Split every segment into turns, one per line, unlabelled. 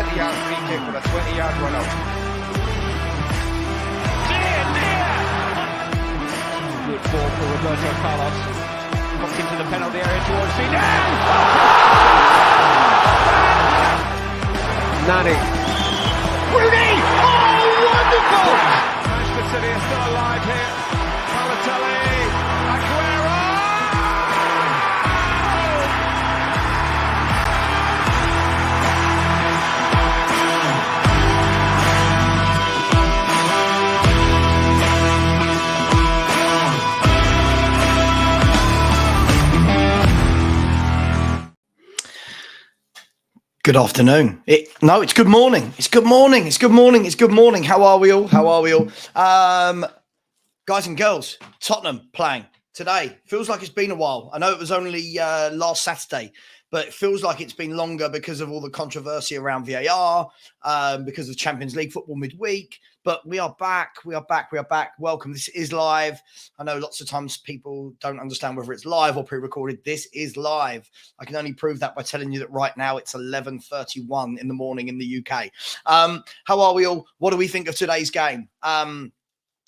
20-yard free kick with a 20-yard run out. Good ball for Roberto Carlos. Comes into the penalty area towards Zidane.
Nani.
Rooney! Oh, wonderful! Manchester City are still alive here. Balotelli, Aguero!
Good afternoon. It's good morning. It's good morning. It's good morning. It's good morning. How are we all? Guys and girls, Tottenham playing today. Feels like it's been a while. I know it was only last Saturday, but it feels like it's been longer because of all the controversy around VAR, because of Champions League football midweek. But we are back. We are back. Welcome. This is live. I know lots of times people don't understand whether it's live or pre-recorded. This is live. I can only prove that by telling you that right now it's 11:31 in the morning in the UK. How are we all? What do we think of today's game?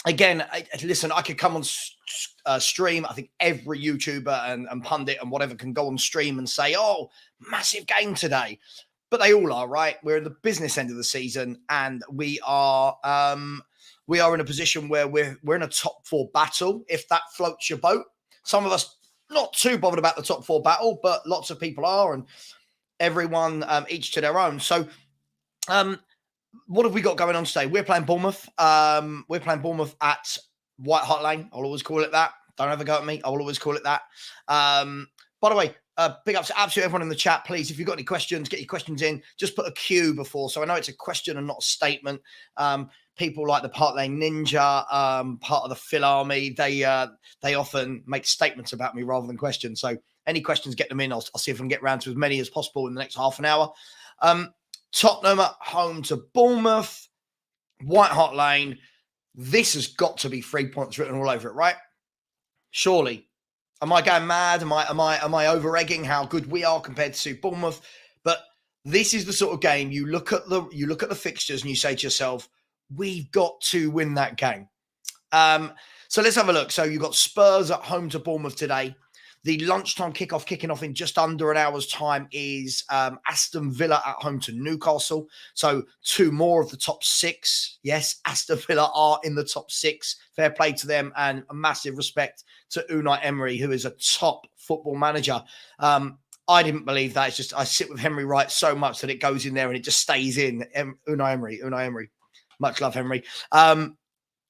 Again, listen, I could come on stream. I think every YouTuber and pundit and whatever can go on stream and say, oh, massive game today. But they all are, right? We're in the business end of the season, and we are in a position where we're in a top four battle, if that floats your boat. Some of us not too bothered about the top four battle, but lots of people are, and everyone each to their own. So what have we got going on today? We're playing Bournemouth. We're playing Bournemouth at White Hart Lane. I'll always call it that. Don't ever go at me. I will always call it that. By the way, big ups to absolutely everyone in the chat. Please, if you've got any questions, get your questions in. Just put a Q before. So I know it's a question and not a statement. People like the Park Lane Ninja, part of the Phil Army, they often make statements about me rather than questions. So any questions, get them in. I'll see if I can get around to as many as possible in the next half an hour. Tottenham at home to Bournemouth, White Hart Lane. This has got to be 3 points written all over it, right? Surely. Am I going mad? Am I over-egging how good we are compared to Bournemouth? But this is the sort of game you look at the fixtures and you say to yourself, we've got to win that game. So let's have a look. So you've got Spurs at home to Bournemouth today. The lunchtime kicking off in just under an hour's time is Aston Villa at home to Newcastle. So two more of the top six. Yes, Aston Villa are in the top six. Fair play to them, and a massive respect to Unai Emery, who is a top football manager. I didn't believe that. It's just I sit with Henry Wright so much that it goes in there and it just stays in. Unai Emery. Much love, Henry.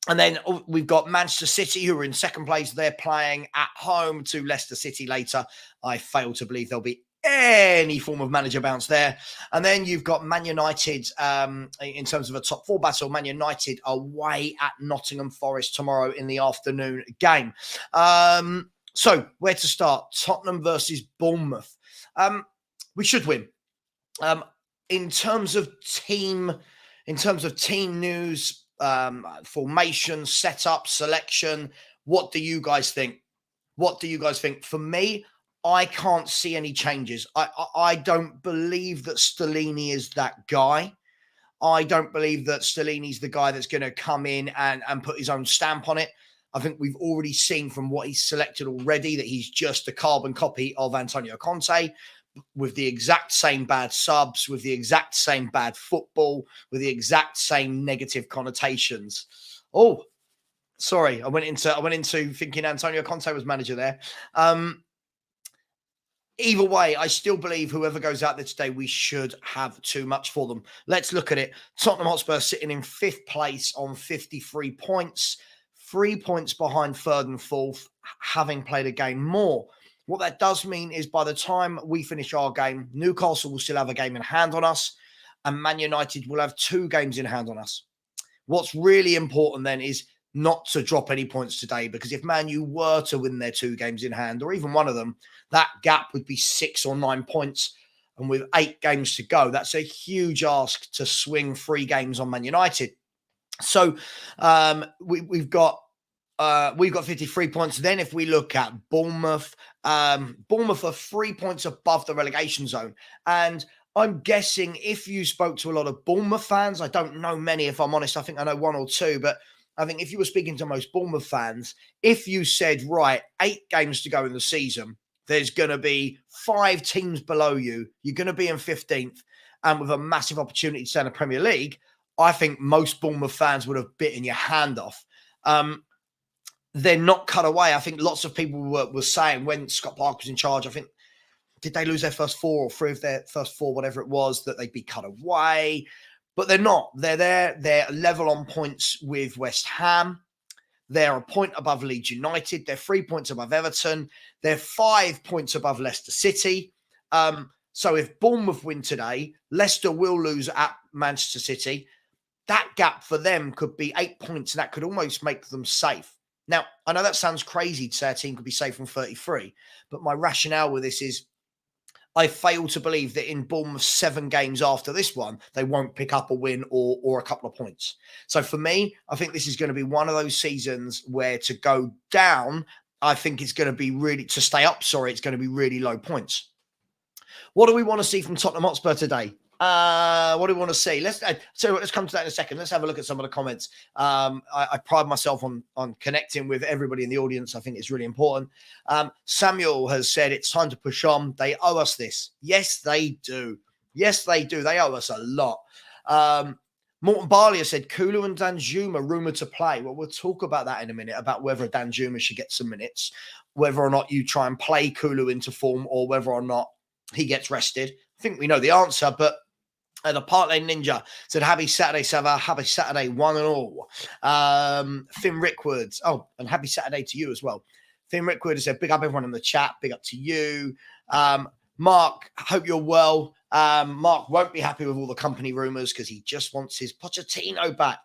And then we've got Manchester City, who are in second place. They're playing at home to Leicester City later. I fail to believe there'll be any form of manager bounce there. And then you've got Man United, in terms of a top four battle, Man United away at Nottingham Forest tomorrow in the afternoon game. So where to start? Tottenham versus Bournemouth. We should win. In terms of team news, formation, setup, selection. What do you guys think? For me, I can't see any changes. I don't believe that Stellini is that guy. I don't believe that Stellini's the guy that's going to come in and put his own stamp on it. I think we've already seen from what he's selected already that he's just a carbon copy of Antonio Conte, with the exact same bad subs, with the exact same bad football, with the exact same negative connotations. Oh, sorry. I went into thinking Antonio Conte was manager there. Either way, I still believe whoever goes out there today, we should have too much for them. Let's look at it. Tottenham Hotspur sitting in fifth place on 53 points, 3 points behind third and fourth, having played a game more. What that does mean is by the time we finish our game, Newcastle will still have a game in hand on us, and Man United will have 2 games in hand on us. What's really important then is not to drop any points today, because if Man U were to win their 2 games in hand, or even one of them, that gap would be 6 or 9 points. And with 8 games to go, that's a huge ask to swing 3 games on Man United. So we've got 53 points. Then if we look at Bournemouth, Bournemouth are 3 points above the relegation zone. And I'm guessing if you spoke to a lot of Bournemouth fans, I don't know many, if I'm honest. I think I know one or two, but I think if you were speaking to most Bournemouth fans, if you said, right, 8 games to go in the season, there's going to be 5 teams below you, you're going to be in 15th, and with a massive opportunity to stay in the Premier League, I think most Bournemouth fans would have bitten your hand off. They're not cut away. I think lots of people were saying when Scott Parker was in charge, I think, did they lose their first 4 or 3 of their first 4, whatever it was, that they'd be cut away? But they're not. They're there. They're level on points with West Ham. They're a point above Leeds United. They're 3 points above Everton. They're 5 points above Leicester City. So if Bournemouth win today, Leicester will lose at Manchester City. That gap for them could be 8 points, and that could almost make them safe. Now, I know that sounds crazy to say a team could be safe from 33, but my rationale with this is I fail to believe that in Bournemouth's 7 games after this one, they won't pick up a win or a couple of points. So for me, I think this is going to be one of those seasons where to go down, I think it's going to be really, to stay up, it's going to be really low points. What do we want to see from Tottenham Hotspur today? What do we want to see? Let's come to that in a second. Let's have a look at some of the comments. I pride myself on connecting with everybody in the audience. I think it's really important. Samuel has said it's time to push on. They owe us this. Yes, they do. Yes, they do. They owe us a lot. Morton Barley has said Kulu and Danjuma rumoured to play. Well, we'll talk about that in a minute, about whether Danjuma should get some minutes, whether or not you try and play Kulu into form, or whether or not he gets rested. I think we know the answer, but the Park Lane Ninja said, happy Saturday, Savva. Happy Saturday, one and all. Finn Rickwood. Oh, and happy Saturday to you as well. Finn Rickwood has said, big up everyone in the chat. Big up to you. Mark, hope you're well. Mark won't be happy with all the company rumours because he just wants his Pochettino back.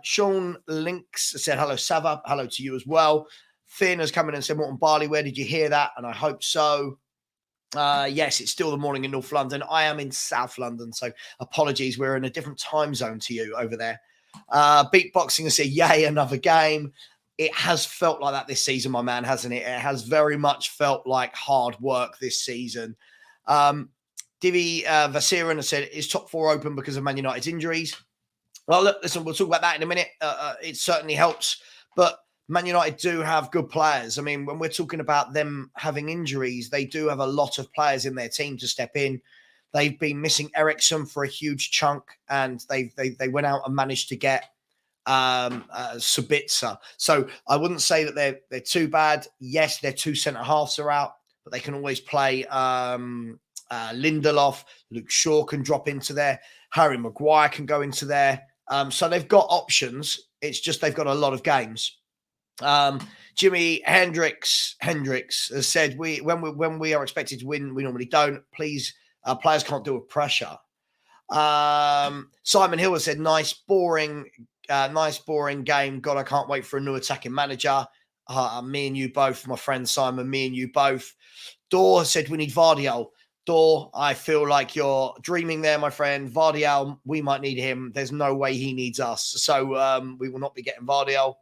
Sean Links said, hello, Savva. Hello to you as well. Finn has come in and said, Morton Barley, where did you hear that? And I hope so. Yes, it's still the morning in North London. I am in South London, so apologies. We're in a different time zone to you over there. Beatboxing has said, yay, another game. It has felt like that this season, my man, hasn't it? It has very much felt like hard work this season. Divi Vasiran has said, is top 4 open because of Man United's injuries? Well, look, listen, we'll talk about that in a minute. It certainly helps, but Man United do have good players. I mean, when we're talking about them having injuries, they do have a lot of players in their team to step in. They've been missing Ericsson for a huge chunk, and they went out and managed to get Sabitzer. So I wouldn't say that they're too bad. Yes, their 2 centre halves are out, but they can always play Lindelof. Luke Shaw can drop into there. Harry Maguire can go into there. So they've got options. It's just they've got a lot of games. Jimmy Hendricks has said when we are expected to win, we normally don't. Please, players can't deal with pressure. Simon Hill has said nice boring game. God, I can't wait for a new attacking manager. Me and you both, my friend Simon. Me and you both. Dor has said we need Vardiol. Dor, I feel like you're dreaming there, my friend. Vardiol, we might need him. There's no way he needs us. So we will not be getting Vardiol.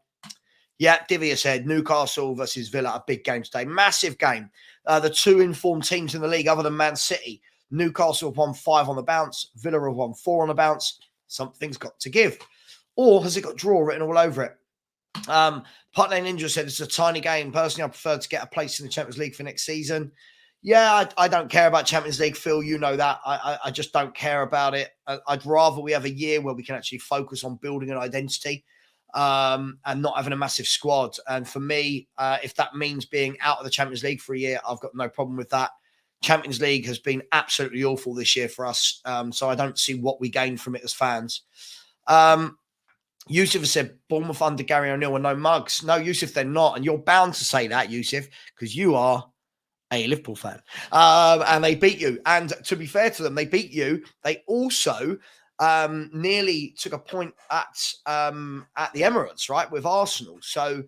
Yeah, Divya said Newcastle versus Villa, a big game today. Massive game. The 2 informed teams in the league other than Man City. Newcastle have won 5 on the bounce. Villa have won 4 on the bounce. Something's got to give. Or has it got draw written all over it? Park Lane Ninja said it's a tiny game. Personally, I prefer to get a place in the Champions League for next season. Yeah, I don't care about Champions League, Phil. You know that. I just don't care about it. I'd rather we have a year where we can actually focus on building an identity. And not having a massive squad. And for me, if that means being out of the Champions League for a year, I've got no problem with that. Champions League has been absolutely awful this year for us. So I don't see what we gain from it as fans. Yusuf has said, Bournemouth under Gary O'Neill and no mugs. No, Yusuf, they're not. And you're bound to say that, Yusuf, because you are a Liverpool fan. And they beat you. And to be fair to them, they beat you. They also nearly took a point at the Emirates, right, with Arsenal. So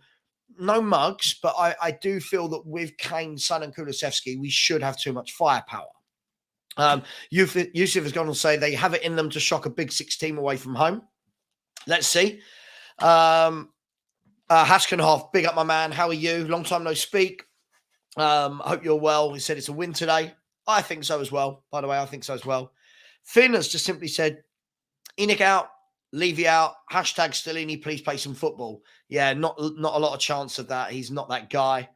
no mugs, but I do feel that with Kane, Son and Kulusevski, we should have too much firepower. Yusuf has gone on to say they have it in them to shock a Big Six team away from home. Let's see. Hashkenhoff, big up my man. How are you? Long time no speak. I hope you're well. He said it's a win today. I think so as well. By the way, I think so as well. Finn has just simply said, Enoch out, Levy out, hashtag Stellini, please play some football. Yeah, not a lot of chance of that. He's not that guy.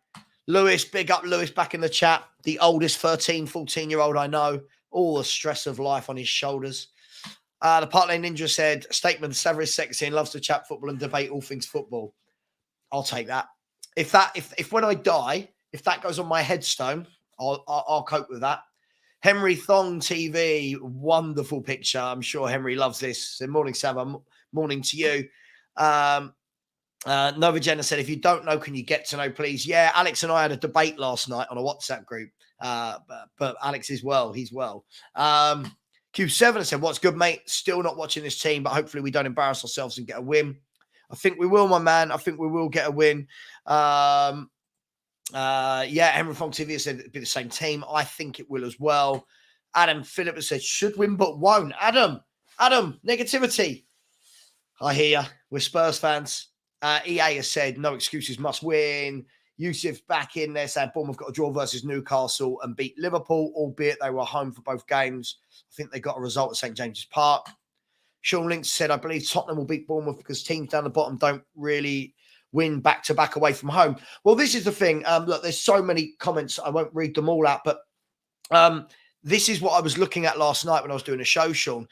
Lewis, big up Lewis back in the chat. The oldest 13, 14-year-old I know. All the stress of life on his shoulders. The Park Lane Ninja said, statement, Savva is sexy and loves to chat football and debate all things football. I'll take that. If when I die, if that goes on my headstone, I'll cope with that. Henry Thong TV, wonderful picture. I'm sure Henry loves this. So morning, Savva. Morning to you. Nova Jenna said, if you don't know, can you get to know, please? Yeah, Alex and I had a debate last night on a WhatsApp group. But Alex is well. He's well. Q7 said, what's good, mate? Still not watching this team, but hopefully we don't embarrass ourselves and get a win. I think we will, my man. I think we will get a win. Yeah, Henry Fong TV said it'd be the same team. I think it will as well. Adam Phillip has said, should win but won't. Adam, negativity. I hear you. We're Spurs fans. EA has said, no excuses, must win. Yusuf back in there saying Bournemouth got a draw versus Newcastle and beat Liverpool, albeit they were home for both games. I think they got a result at St. James's Park. Sean Links said, I believe Tottenham will beat Bournemouth because teams down the bottom don't really win back-to-back away from home. Well, this is the thing. Look, there's so many comments. I won't read them all out, but this is what I was looking at last night when I was doing a show, Sean.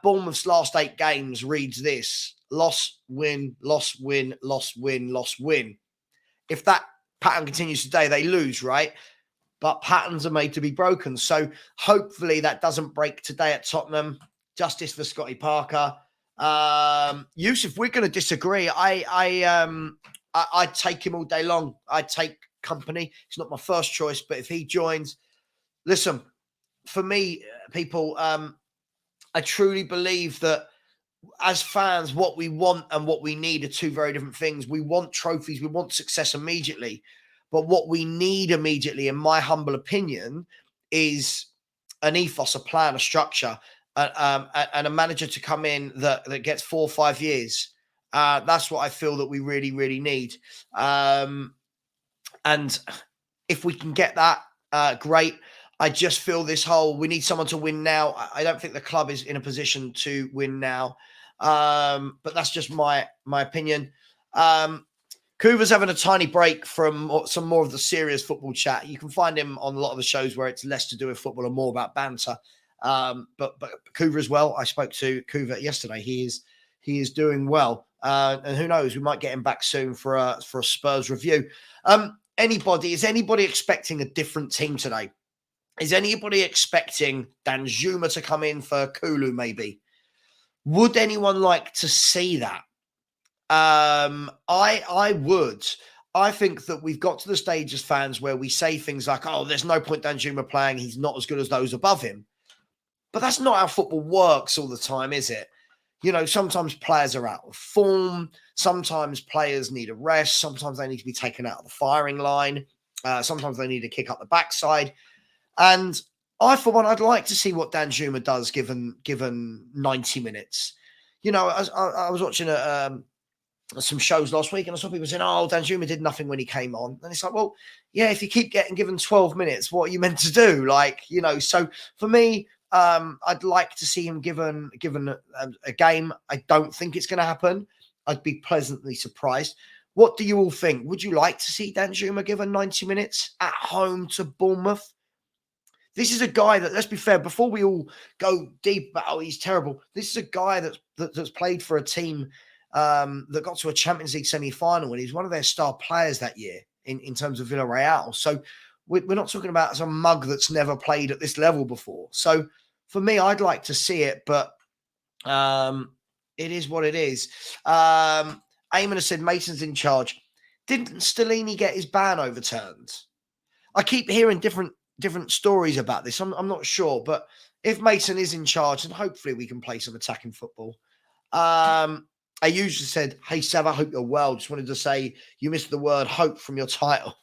Bournemouth's last 8 games reads this: loss, win, loss, win, loss, win, loss, win. If that pattern continues today, they lose, right? But patterns are made to be broken. So hopefully that doesn't break today at Tottenham. Justice for Scotty Parker. Yusuf, we're going to disagree. I'd take him all day long. I'd take company. It's not my first choice, but if he joins, listen, for me, people, I truly believe that as fans, what we want and what we need are two very different things. We want trophies. We want success immediately. But what we need immediately, in my humble opinion, is an ethos, a plan, a structure, and a manager to come in that gets 4 or 5 years. That's what I feel that we really, really need. And if we can get that, great. I just feel we need someone to win now. I don't think the club is in a position to win now. But that's just my opinion. Kuva's having a tiny break from some more of the serious football chat. You can find him on a lot of the shows where it's less to do with football and more about banter. But Kuva as well. I spoke to Kuva yesterday. He is doing well. And who knows, we might get him back soon for a Spurs review. Is anybody expecting a different team today? Is anybody expecting Danjuma to come in for Kulu maybe? Would anyone like to see that? I would. I think that we've got to the stage as fans where we say things like, oh, there's no point Danjuma playing. He's not as good as those above him. But that's not how football works all the time, is it? You know, sometimes players are out of form. Sometimes players need a rest. Sometimes they need to be taken out of the firing line. Sometimes they need to kick up the backside. And I, for one, I'd like to see what Danjuma does given 90 minutes. You know, I was watching some shows last week and I saw people saying, oh, Danjuma did nothing when he came on. And it's like, well, yeah, if you keep getting given 12 minutes, what are you meant to do? Like, you know, so for me, I'd like to see him given a game. I don't think it's going to happen. I'd be pleasantly surprised. What do you all think? Would you like to see Danjuma given 90 minutes at home to Bournemouth? This is a guy that, let's be fair, before we all go deep about, oh, he's terrible. This is a guy that's played for a team that got to a Champions League semi-final, and he's one of their star players that year in terms of Villarreal. So we're not talking about some mug that's never played at this level before. So for me, I'd like to see it, but it is what it is. Eamon has said Mason's in charge. Didn't Stellini get his ban overturned? I keep hearing different stories about this. I'm not sure, but if Mason is in charge, then hopefully we can play some attacking football. I usually said, hey, Savva, I hope you're well. Just wanted to say you missed the word hope from your title.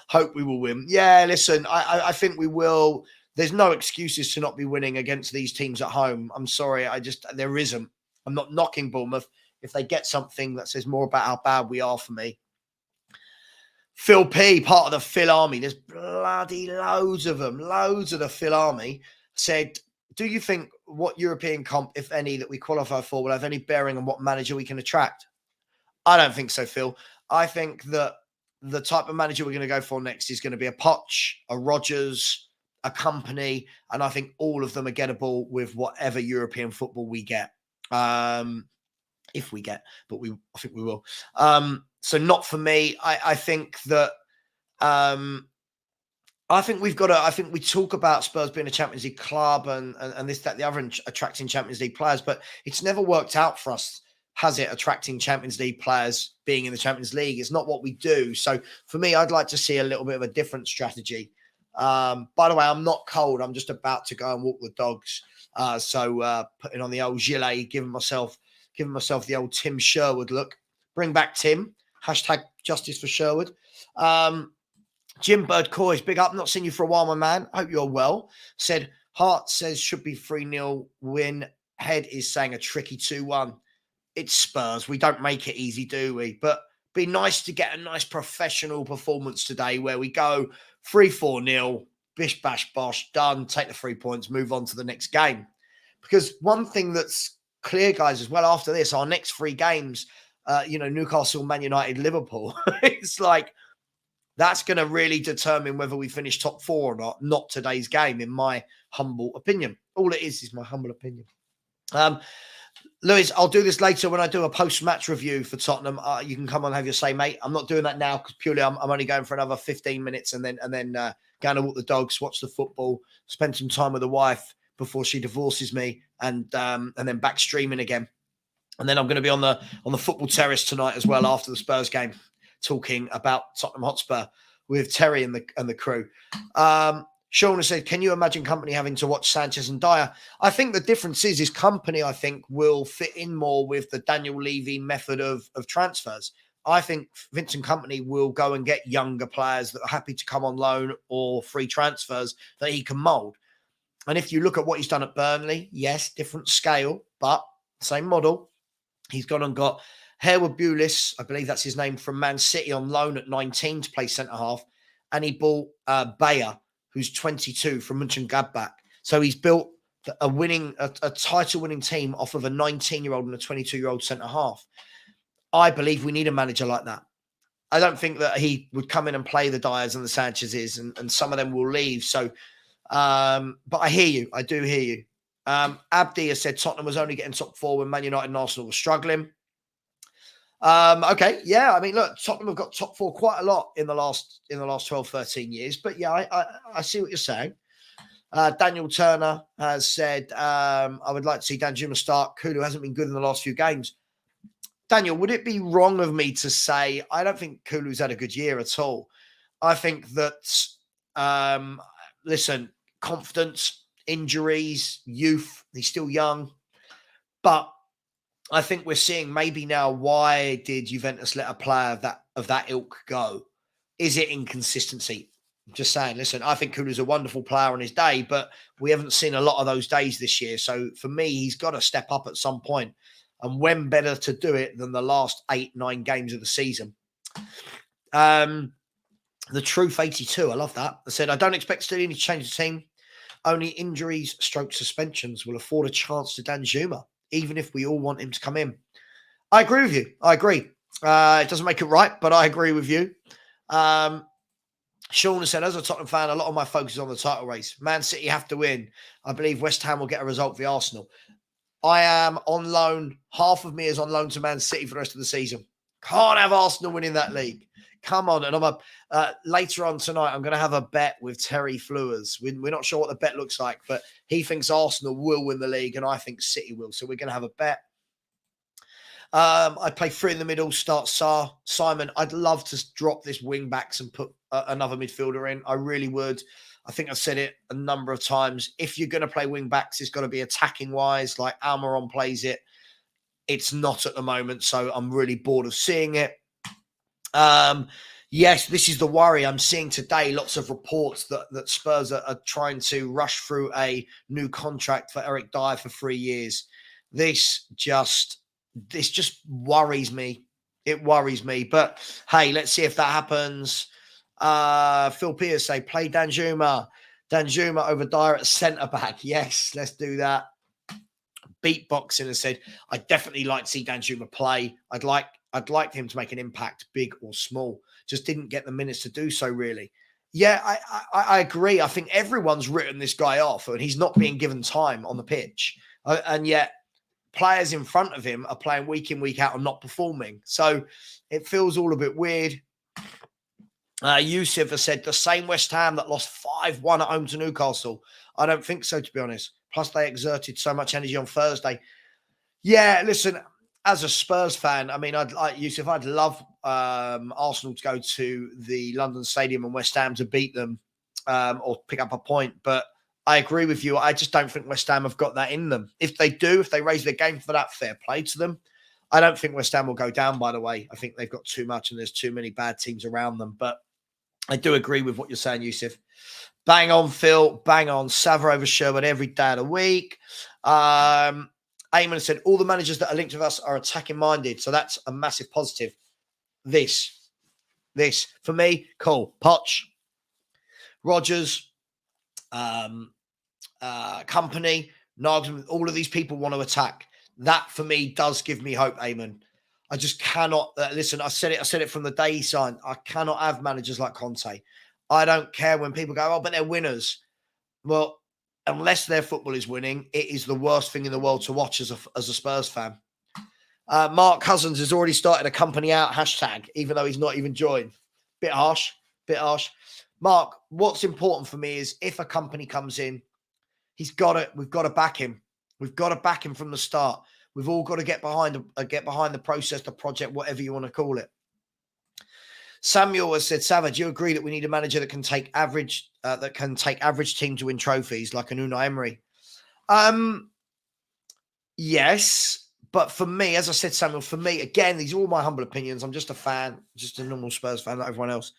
Hope we will win. Yeah, listen, I think we will. There's no excuses to not be winning against these teams at home. I'm sorry. There isn't. I'm not knocking Bournemouth. If they get something that says more about how bad we are for me. Phil P, part of the Phil Army, there's bloody loads of them, loads of the Phil Army, said, do you think what European comp, if any, that we qualify for will have any bearing on what manager we can attract? I don't think so, Phil. I think that the type of manager we're going to go for next is going to be a Poch, a Rodgers, a Company, and I think all of them are gettable with whatever European football we get. If we get, but I think we will. So not for me. I think that I think we've got to. I think we talk about Spurs being a Champions League club and this, that, the other, and attracting Champions League players, but it's never worked out for us, has it? Attracting Champions League players, being in the Champions League, it's not what we do. So for me, I'd like to see a little bit of a different strategy. By the way, I'm not cold. I'm just about to go and walk the dogs. So putting on the old gilet, giving myself the old Tim Sherwood look. Bring back Tim. Hashtag justice for Sherwood. Jim Bird Coys, big up. Not seen you for a while, my man. Hope you're well. Said, Hart says should be 3-0 win. Head is saying a tricky 2-1. It's Spurs. We don't make it easy, do we? But be nice to get a nice professional performance today where we go 3-4-0, bish, bash, bosh, done, take the 3 points, move on to the next game. Because one thing that's clear, guys, as well, after this, our next 3 games, Newcastle, Man United, Liverpool, it's like that's going to really determine whether we finish top 4 or not today's game, in my humble opinion. All it is my humble opinion. Lewis, I'll do this later when I do a post-match review for Tottenham. You can come on and have your say, mate. I'm not doing that now because purely I'm only going for another 15 minutes and then going to walk the dogs, watch the football, spend some time with the wife before she divorces me, and then back streaming again. And then I'm going to be on the football terrace tonight as well after the Spurs game, talking about Tottenham Hotspur with Terry and the crew. Sean has said, can you imagine Company having to watch Sanchez and Dyer? I think the difference is Company, I think, will fit in more with the Daniel Levy method of transfers. I think Vincent Company will go and get younger players that are happy to come on loan or free transfers that he can mould. And if you look at what he's done at Burnley, yes, different scale, but same model. He's gone and got Harewood Bulis, I believe that's his name, from Man City on loan at 19 to play centre-half. And he bought Bayer, who's 22, from Mönchengladbach. So he's built a title-winning team off of a 19-year-old and a 22-year-old centre-half. I believe we need a manager like that. I don't think that he would come in and play the Dyers and the Sanchez's, and some of them will leave. So, but I hear you. I do hear you. Abdi has said Tottenham was only getting top 4 when Man United and Arsenal were struggling. Okay, yeah. I mean, look, Tottenham have got top 4 quite a lot in the last 12, 13 years. But yeah, I see what you're saying. Daniel Turner has said, I would like to see Danjuma start. Kulu hasn't been good in the last few games. Daniel, would it be wrong of me to say I don't think Kulu's had a good year at all? I think that, listen, confidence, injuries, youth, he's still young. But I think we're seeing maybe now, why did Juventus let a player of that ilk go? Is it inconsistency? I'm just saying, listen, I think Kulu's a wonderful player on his day, but we haven't seen a lot of those days this year. So for me, he's got to step up at some point. And when better to do it than the last 8-9 games of the season? The Truth 82, I love that. I said, I don't expect Stellini to change the team. Only injuries, suspensions will afford a chance to Danjuma, even if we all want him to come in. I agree with you. I agree. It doesn't make it right, but I agree with you. Sean has said, as a Tottenham fan, a lot of my focus is on the title race. Man City have to win. I believe West Ham will get a result for Arsenal. I am on loan. Half of me is on loan to Man City for the rest of the season. Can't have Arsenal winning that league. Come on. And later on tonight, I'm going to have a bet with Terry Flewers. We're not sure what the bet looks like, but he thinks Arsenal will win the league and I think City will. So we're going to have a bet. I play 3 in the middle, start Simon. I'd love to drop this wing backs and put another midfielder in. I really would. I think I've said it a number of times. If you're going to play wing backs, it's got to be attacking wise, like Almiron plays it. It's not at the moment, so I'm really bored of seeing it. Yes, this is the worry. I'm seeing today lots of reports that Spurs are trying to rush through a new contract for Eric Dyer for 3 years. This just worries me. It worries me. But hey, let's see if that happens. Phil Pierce say play Danjuma. Danjuma over Dyer at centre back. Yes, let's do that. Beatboxing has said, I definitely like to see Danjuma play. I'd like him to make an impact, big or small. Just didn't get the minutes to do so, really. Yeah, I agree. I think everyone's written this guy off, and he's not being given time on the pitch. And yet, players in front of him are playing week in, week out and not performing. So it feels all a bit weird. Yusuf has said the same West Ham that lost 5-1 at home to Newcastle. I don't think so, to be honest. Plus, they exerted so much energy on Thursday. Yeah, listen, as a Spurs fan, I mean, I'd love Arsenal to go to the London Stadium and West Ham to beat them or pick up a point. But I agree with you. I just don't think West Ham have got that in them. If they do, if they raise their game for that, fair play to them. I don't think West Ham will go down, by the way. I think they've got too much and there's too many bad teams around them. But I do agree with what you're saying, Yusuf. Bang on, Phil. Bang on. Savva over Sherwood every day of the week. Eamon said, all the managers that are linked with us are attacking-minded. So that's a massive positive. This. For me, cool. Poch, Rodgers, Company, Nagelsmann, all of these people want to attack. That, for me, does give me hope, Eamon. I just cannot listen. I said it from the day he signed. I cannot have managers like Conte. I don't care when people go, oh, but they're winners. Well, unless their football is winning, it is the worst thing in the world to watch as a Spurs fan. Mark Cousins has already started a company out hashtag, even though he's not even joined. Bit harsh. Mark, what's important for me is if a company comes in, we've got to back him. We've got to back him from the start. We've all got to get behind the process, the project, whatever you want to call it. Samuel has said, Savva, do you agree that we need a manager that can take average team to win trophies like an Unai Emery? Yes, but for me, as I said, Samuel, for me, again, these are all my humble opinions. I'm just a fan, just a normal Spurs fan like everyone else.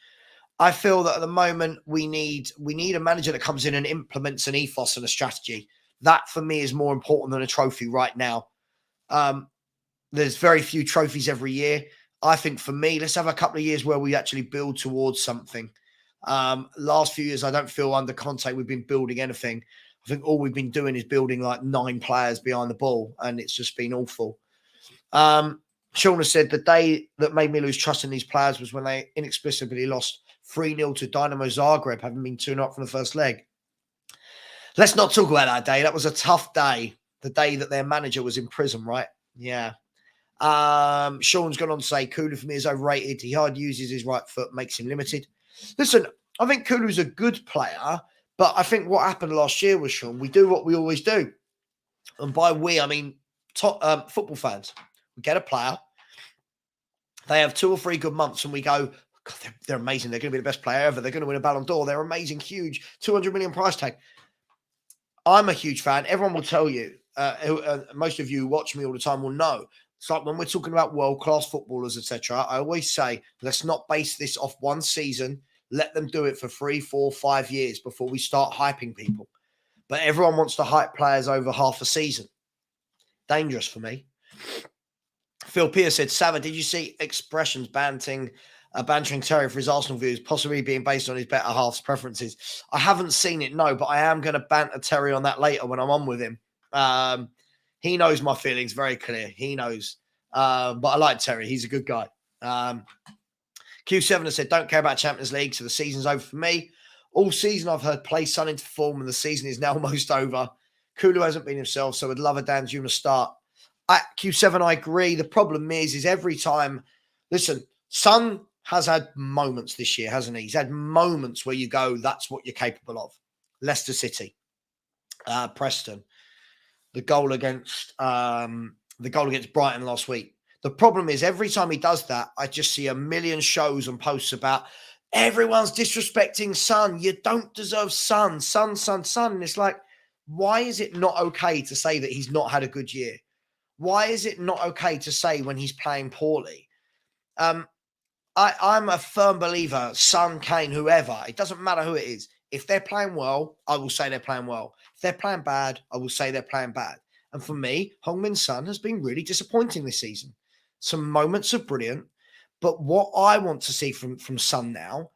I feel that at the moment we need a manager that comes in and implements an ethos and a strategy. That for me is more important than a trophy right now. There's very few trophies every year. I think for me, let's have a couple of years where we actually build towards something. Last few years, I don't feel under Conte we've been building anything. I think all we've been doing is building like 9 players behind the ball, and it's just been awful. Sean has said the day that made me lose trust in these players was when they inexplicably lost 3-0 to Dynamo Zagreb, having been 2-0 from the first leg. Let's not talk about that day. That was a tough day. The day that their manager was in prison, right? Yeah. Sean's gone on to say, Kulu for me is overrated. He hardly uses his right foot, makes him limited. Listen, I think Kulu's a good player, but I think what happened last year was, Sean, we do what we always do. And by we, I mean football fans. We get a player. They have 2 or 3 good months and we go, God, they're amazing. They're going to be the best player ever. They're going to win a Ballon d'Or. They're amazing, huge, 200 million price tag. I'm a huge fan. Everyone will tell you, most of you who watch me all the time will know. It's like when we're talking about world-class footballers, etc. I always say, let's not base this off one season. Let them do it for 3, 4, 5 years before we start hyping people. But everyone wants to hype players over half a season. Dangerous for me. Phil Pierce said, Savva, did you see expressions bantering Terry for his Arsenal views, possibly being based on his better half's preferences? I haven't seen it, no, but I am going to banter Terry on that later when I'm on with him. He knows my feelings very clear. He knows. But I like Terry. He's a good guy. Q7 has said, don't care about Champions League, so the season's over for me. All season I've heard play Son into form and the season is now almost over. Kulu hasn't been himself, so I'd love a Danjuma start. Q7, I agree. The problem is every time, listen, Son has had moments this year, hasn't he? He's had moments where you go, that's what you're capable of. Leicester City, Preston, the goal against Brighton last week. The problem is every time he does that, I just see a million shows and posts about everyone's disrespecting Son. You don't deserve Son. And it's like, why is it not okay to say that he's not had a good year? Why is it not okay to say when he's playing poorly? I'm a firm believer, Son, Kane, whoever, it doesn't matter who it is. If they're playing well, I will say they're playing well. If they're playing bad, I will say they're playing bad. And for me, Heung-min Son has been really disappointing this season. Some moments are brilliant. But what I want to see from Son now,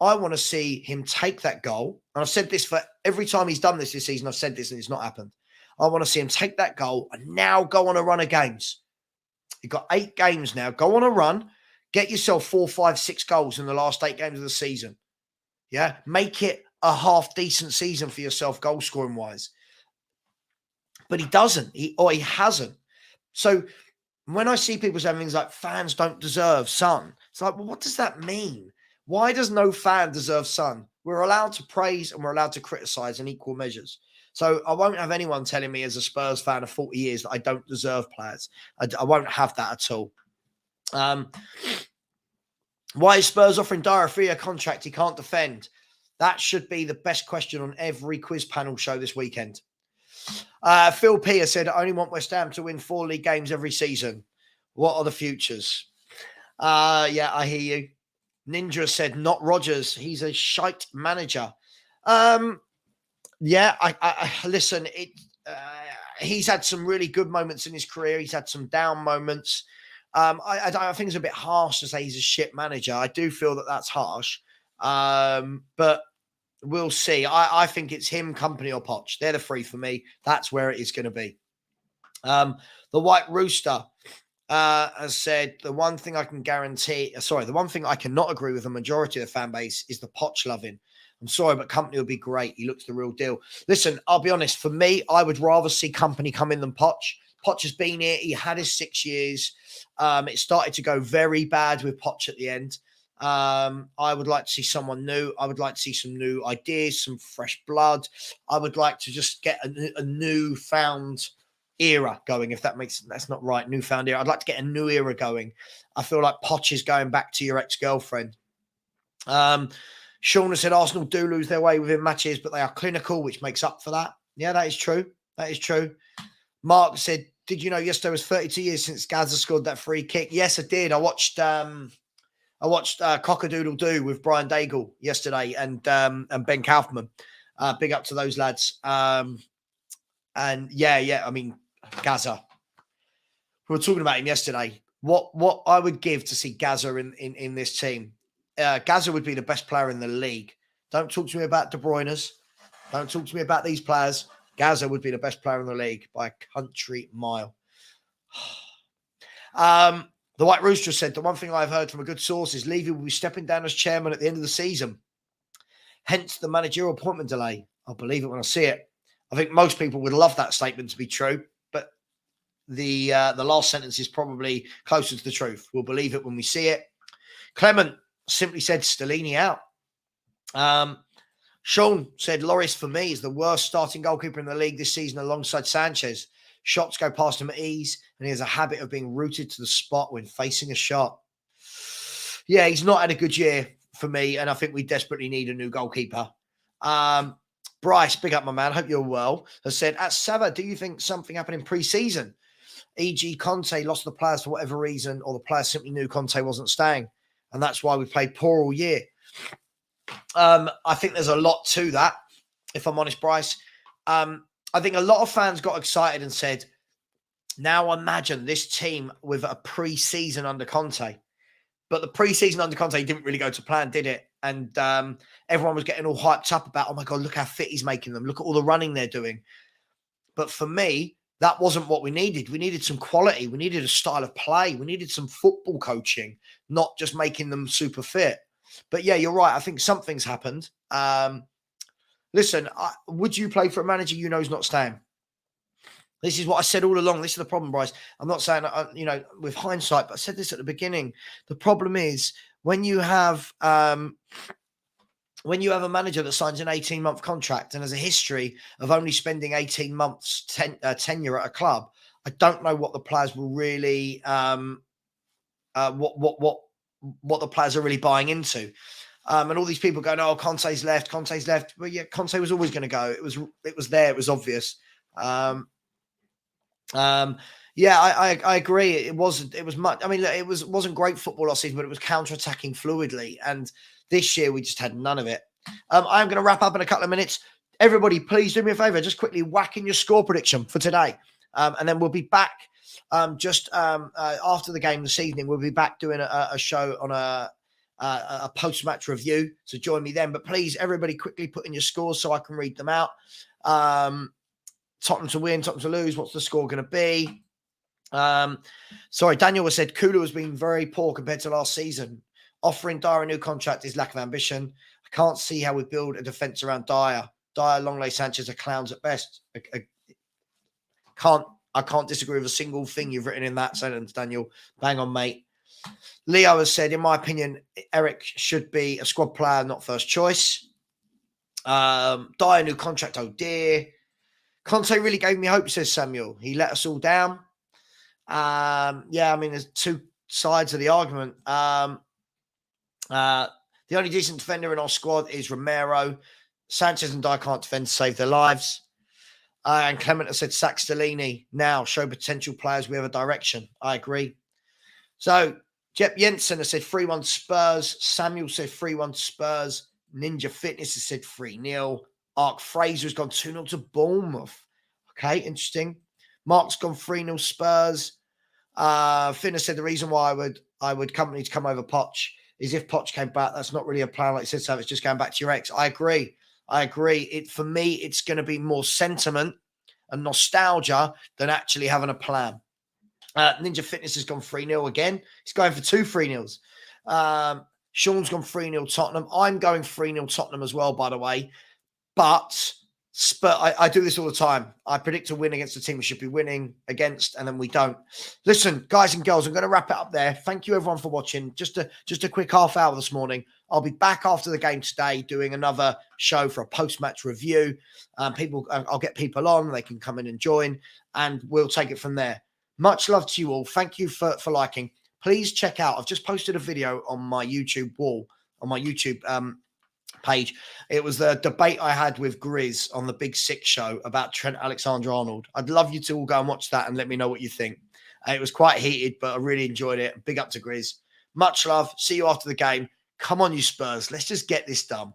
I want to see him take that goal. And I've said this for every time he's done this season. I've said this and it's not happened. I want to see him take that goal and now go on a run of games. You've got 8 games now. Go on a run. Get yourself 4, 5, 6 goals in the last 8 games of the season. Yeah. Make it a half decent season for yourself, goal scoring wise. But he doesn't. He hasn't. So when I see people saying things like fans don't deserve Son, it's like, well, what does that mean? Why does no fan deserve Son? We're allowed to praise and we're allowed to criticize in equal measures. So I won't have anyone telling me as a Spurs fan of 40 years that I don't deserve players. I won't have that at all. Why is Spurs offering Dyer a 3-year contract he can't defend? That should be the best question on every quiz panel show this weekend. Phil P has said, I only want West Ham to win 4 league games every season. What are the futures? Yeah, I hear you. Ninja said, not Rodgers. He's a shite manager. Yeah, I listen. He's had some really good moments in his career. He's had some down moments. I think it's a bit harsh to say he's a shit manager. I do feel that that's harsh. But we'll see. I think it's him, Company, or Poch. They're the 3 for me. That's where it is going to be. The White Rooster has said, the one thing I cannot agree with the majority of the fan base is the Poch loving. I'm sorry, but Company will be great. He looks the real deal. Listen, I'll be honest. For me, I would rather see Company come in than Poch. Poch has been here. He had his 6 years. It started to go very bad with Poch at the end. I would like to see someone new. I would like to see some new ideas, some fresh blood. I would like to just get a newfound era going, if that's not right, newfound era. I'd like to get a new era going. I feel like Poch is going back to your ex-girlfriend. Sean has said Arsenal do lose their way within matches, but they are clinical, which makes up for that. Yeah, that is true. That is true. Mark said, did you know yesterday was 32 years since Gaza scored that free kick? Yes, I did. I watched Cock-a-Doodle-Doo with Brian Daigle yesterday and Ben Kaufman. Big up to those lads. And yeah, I mean, Gaza. We were talking about him yesterday. What I would give to see Gaza in this team. Gaza would be the best player in the league. Don't talk to me about De Bruyne's. Don't talk to me about these players. Gaza would be the best player in the league by a country mile. The White Rooster said, the one thing I've heard from a good source is Levy will be stepping down as chairman at the end of the season. Hence the managerial appointment delay. I'll believe it when I see it. I think most people would love that statement to be true, but the last sentence is probably closer to the truth. We'll believe it when we see it. Clement simply said, Stellini out. Sean said, Lloris, for me, is the worst starting goalkeeper in the league this season alongside Sanchez. Shots go past him at ease, and he has a habit of being rooted to the spot when facing a shot. Yeah, he's not had a good year for me, and I think we desperately need a new goalkeeper. Bryce, big up, my man. Hope you're well. Has said, at Savva, do you think something happened in pre-season? E.g., Conte lost the players for whatever reason, or the players simply knew Conte wasn't staying, and that's why we played poor all year. I think there's a lot to that, if I'm honest, Bryce. I think a lot of fans got excited and said, now imagine this team with a pre-season under Conte. But the pre-season under Conte didn't really go to plan, did it? And everyone was getting all hyped up about, oh my God, look how fit he's making them. Look at all the running they're doing. But for me, that wasn't what we needed. We needed some quality. We needed a style of play. We needed some football coaching, not just making them super fit. But yeah, you're right. I think something's happened. Listen, would you play for a manager you know is not staying? This is what I said all along. This is the problem, Bryce. I'm not saying, with hindsight, but I said this at the beginning. The problem is when you have a manager that signs an 18-month contract and has a history of only spending 18 months tenure at a club, I don't know what the players will really what the players are really buying into. And all these people going, oh, Conte's left. Well, yeah, Conte was always going to go. It was there. It was obvious. Yeah, I agree. It was much. I mean, look, it wasn't great football last season, but it was counter-attacking fluidly. And this year we just had none of it. I'm going to wrap up in a couple of minutes. Everybody, please do me a favor. Just quickly whack in your score prediction for today. And then we'll be back just after the game this evening. We'll be back doing a show on a post-match review. So join me then. But please, everybody, quickly put in your scores so I can read them out. Tottenham to win, Tottenham to lose. What's the score going to be? Sorry, Daniel has said Kulu has been very poor compared to last season. Offering Dyer a new contract is lack of ambition. I can't see how we build a defence around Dyer. Dyer, Longley, Sanchez are clowns at best. I can't disagree with a single thing you've written in that sentence, Daniel. Bang on, mate. Leo has said, in my opinion, Eric should be a squad player, not first choice. Dyer, new contract, oh dear. Conte really gave me hope, says Samuel. He let us all down. Yeah, I mean, there's two sides of the argument. The only decent defender in our squad is Romero. Sanchez and Dyer can't defend to save their lives. And Clement has said, sack Stellini now, show potential players we have a direction. I agree. So, Jep Jensen has said 3-1 Spurs. Samuel said 3-1 Spurs. Ninja Fitness has said 3-0. Ark Fraser has gone 2-0 to Bournemouth. Okay, interesting. Mark's gone 3-0 Spurs. Finn has said the reason why I would company to come over Poch is if Poch came back. That's not really a plan, like you said, so it's just going back to your ex. I agree. For me, it's going to be more sentiment and nostalgia than actually having a plan. Ninja Fitness has gone 3-0 again. He's going for 2 3-0s. Sean's gone 3-0 Tottenham. I'm going 3-0 Tottenham as well, by the way. But I do this all the time. I predict a win against the team we should be winning against, and then we don't. Listen, guys and girls, I'm going to wrap it up there. Thank you, everyone, for watching. Just a quick half hour this morning. I'll be back after the game today doing another show for a post-match review. I'll get people on. They can come in and join, and we'll take it from there. Much love to you all. Thank you for liking. Please check out. I've just posted a video on my YouTube wall, on my YouTube page. It was the debate I had with Grizz on the Big Six show about Trent Alexander-Arnold. I'd love you to all go and watch that and let me know what you think. It was quite heated, but I really enjoyed it. Big up to Grizz. Much love. See you after the game. Come on, you Spurs. Let's just get this done.